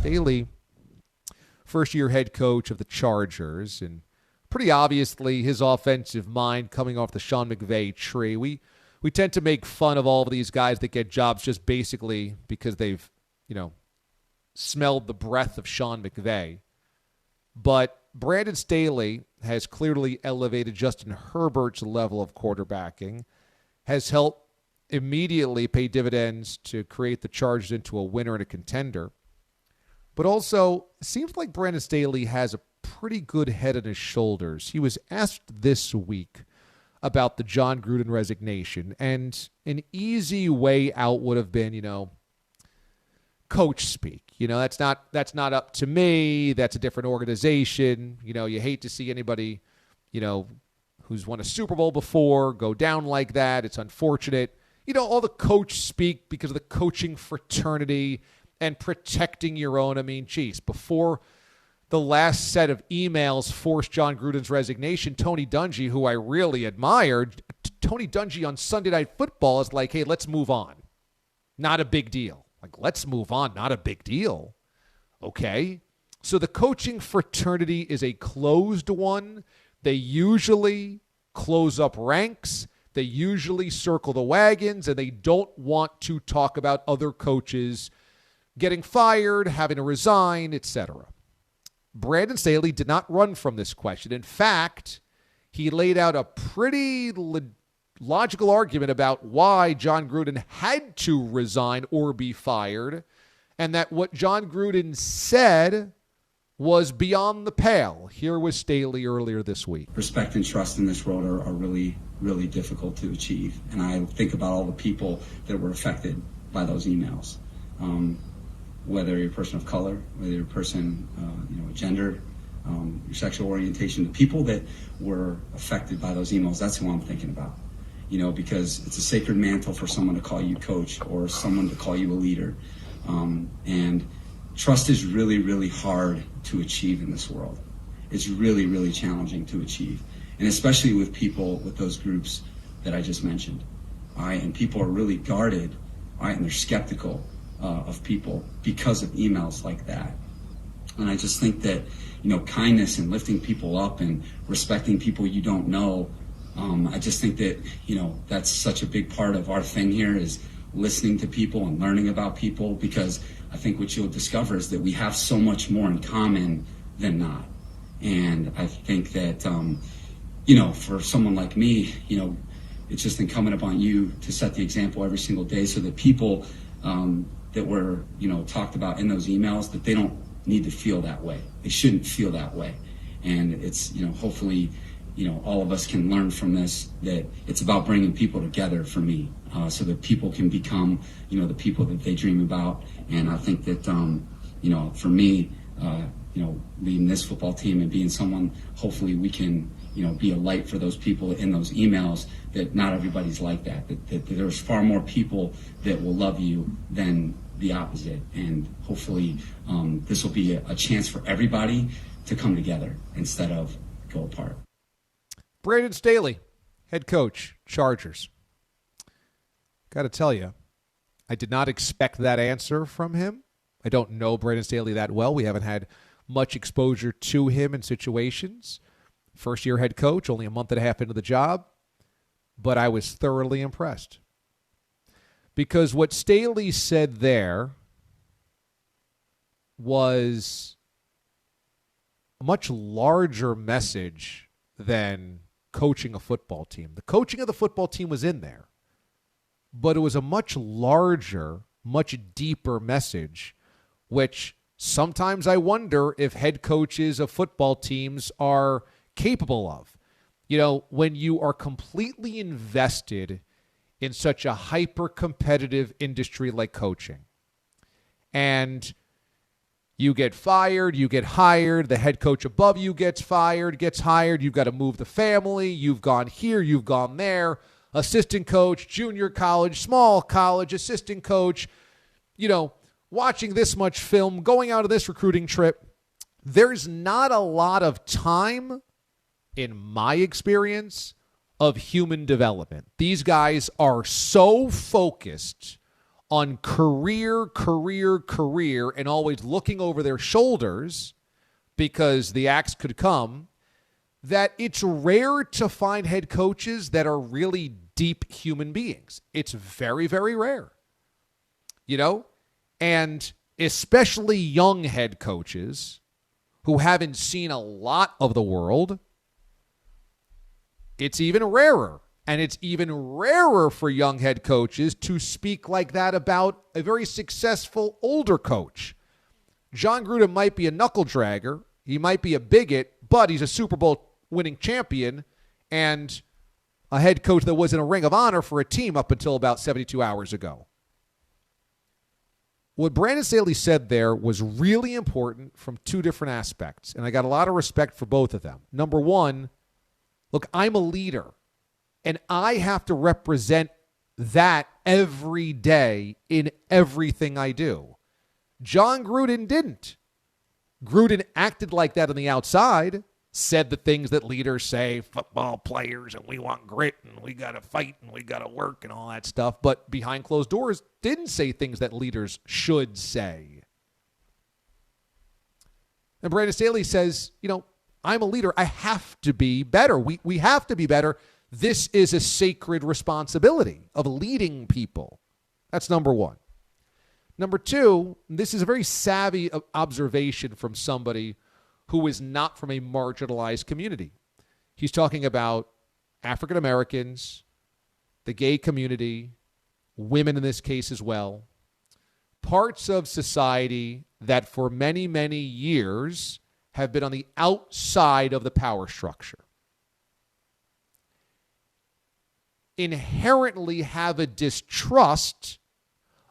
Staley, first-year head coach of the Chargers, and pretty obviously his offensive mind coming off the Sean McVay tree. We tend to make fun of all of these guys that get jobs just basically because they've, smelled the breath of Sean McVay. But Brandon Staley has clearly elevated Justin Herbert's level of quarterbacking, has helped immediately pay dividends to create the Chargers into a winner and a contender. But also, it seems like Brandon Staley has a pretty good head on his shoulders. He was asked this week about the John Gruden resignation, and an easy way out would have been, coach speak. That's not up to me. That's a different organization. You hate to see anybody, who's won a Super Bowl before go down like that. It's unfortunate. All the coach speak because of the coaching fraternity and protecting your own. Before the last set of emails forced John Gruden's resignation, Tony Dungy, who I really admired, Tony Dungy on Sunday Night Football is like, hey, let's move on. Not a big deal. Let's move on. Not a big deal. Okay. So the coaching fraternity is a closed one. They usually close up ranks. They usually circle the wagons, and they don't want to talk about other coaches getting fired, having to resign, etc. Brandon Staley did not run from this question. In fact, he laid out a pretty logical argument about why John Gruden had to resign or be fired, and that what John Gruden said was beyond the pale. Here was Staley earlier this week. Respect and trust in this world are really, really difficult to achieve. And I think about all the people that were affected by those emails. Whether you're a person of color, whether you're a person, gender, your sexual orientation, the people that were affected by those emails, that's who I'm thinking about. Because it's a sacred mantle for someone to call you coach or someone to call you a leader. And trust is really, really hard to achieve in this world. It's really, really challenging to achieve. And especially with people, with those groups that I just mentioned. All right, and people are really guarded, all right, and they're skeptical of people because of emails like that. And I just think that, kindness and lifting people up and respecting people you don't know, I just think that, that's such a big part of our thing here is listening to people and learning about people, because I think what you'll discover is that we have so much more in common than not. And I think that, for someone like me, it's just incumbent upon you to set the example every single day so that people that were, talked about in those emails, that they don't need to feel that way. They shouldn't feel that way. And it's, hopefully, all of us can learn from this, that it's about bringing people together for me, so that people can become, the people that they dream about. And I think that, for me, leading this football team and being someone, hopefully we can, be a light for those people in those emails, that not everybody's like that there's far more people that will love you than the opposite. And hopefully this will be a chance for everybody to come together instead of go apart. Brandon Staley, head coach, Chargers. Got to tell you, I did not expect that answer from him. I don't know Brandon Staley that well. We haven't had much exposure to him in situations. First-year head coach, only a month and a half into the job. But I was thoroughly impressed. Because what Staley said there was a much larger message than coaching a football team. The coaching of the football team was in there, but it was a much larger, much deeper message, which sometimes I wonder if head coaches of football teams are capable of. When you are completely invested in such a hyper-competitive industry like coaching, and you get fired, you get hired, the head coach above you gets fired, gets hired, you've got to move the family, you've gone here, you've gone there, assistant coach, junior college, small college, assistant coach, watching this much film, going out on this recruiting trip. There's not a lot of time, in my experience, of human development. These guys are so focused on career, and always looking over their shoulders because the axe could come, that it's rare to find head coaches that are really deep human beings. It's very, very rare. And especially young head coaches who haven't seen a lot of the world, it's even rarer. And it's even rarer for young head coaches to speak like that about a very successful older coach. John Gruden might be a knuckle dragger. He might be a bigot, but he's a Super Bowl winning champion and a head coach that was in a Ring of Honor for a team up until about 72 hours ago. What Brandon Staley said there was really important from two different aspects, and I got a lot of respect for both of them. Number one, look, I'm a leader. And I have to represent that every day in everything I do. John Gruden didn't. Gruden acted like that on the outside, said the things that leaders say, football players, and we want grit, and we got to fight, and we got to work, and all that stuff. But behind closed doors, didn't say things that leaders should say. And Brandon Staley says, I'm a leader. I have to be better. We have to be better. This is a sacred responsibility of leading people. That's number one. Number two, this is a very savvy observation from somebody who is not from a marginalized community. He's talking about African Americans, the gay community, women in this case as well, parts of society that for many, many years have been on the outside of the power structure. Inherently have a distrust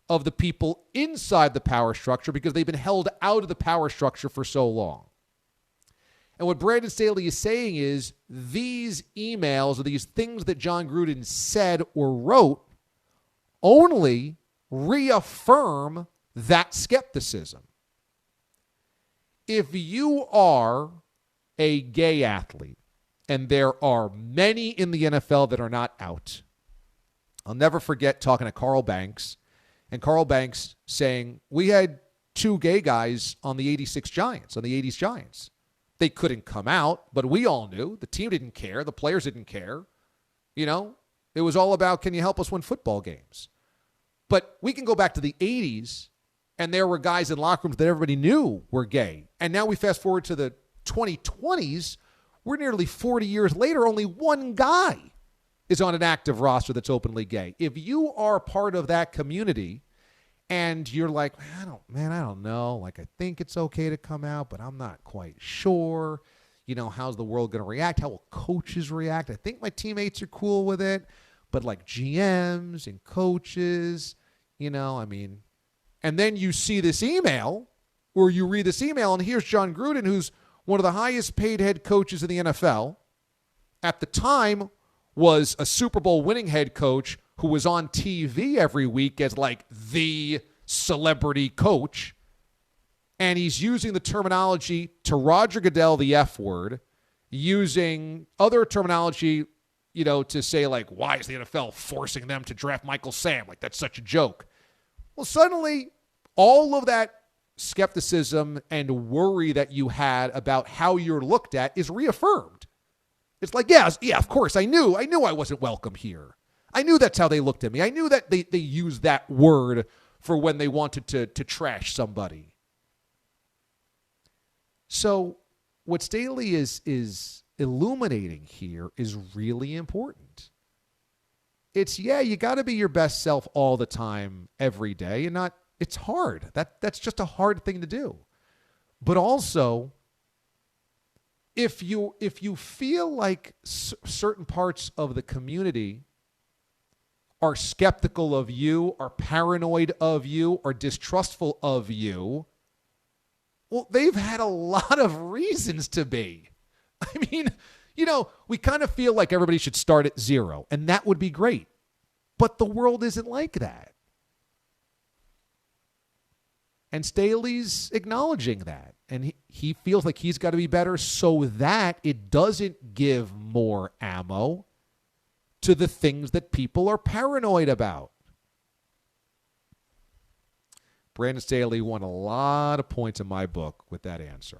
of the people inside the power structure because they've been held out of the power structure for so long. And what Brandon Staley is saying is these emails or these things that John Gruden said or wrote only reaffirm that skepticism. If you are a gay athlete, and there are many in the NFL that are not out. I'll never forget talking to Carl Banks, and Carl Banks saying, we had two gay guys on the 86 Giants, on the 80s Giants. They couldn't come out, but we all knew. The team didn't care. The players didn't care. It was all about, can you help us win football games? But we can go back to the 80s, and there were guys in locker rooms that everybody knew were gay. And now we fast forward to the 2020s, we're nearly 40 years later, only one guy is on an active roster that's openly gay. If you are part of that community and you're like, I don't know. Like, I think it's okay to come out, but I'm not quite sure. How's the world going to react? How will coaches react? I think my teammates are cool with it, but like GMs and coaches, and then you see this email or you read this email and here's John Gruden, who's one of the highest paid head coaches in the NFL, at the time was a Super Bowl winning head coach who was on TV every week as like the celebrity coach. And he's using the terminology to Roger Goodell, the F word, using other terminology, to say like, why is the NFL forcing them to draft Michael Sam? Like, that's such a joke. Well, suddenly all of that skepticism and worry that you had about how you're looked at is reaffirmed. It's like, yeah, of course, I knew I wasn't welcome here. I knew that's how they looked at me. I knew that they used that word for when they wanted to trash somebody. So what Staley is illuminating here is really important. It's, you got to be your best self all the time, every day, and not. It's hard. That's just a hard thing to do. But also, if you feel like certain parts of the community are skeptical of you, are paranoid of you, are distrustful of you, well, they've had a lot of reasons to be. I mean, we kind of feel like everybody should start at zero, and that would be great. But the world isn't like that. And Staley's acknowledging that. And he feels like he's got to be better so that it doesn't give more ammo to the things that people are paranoid about. Brandon Staley won a lot of points in my book with that answer.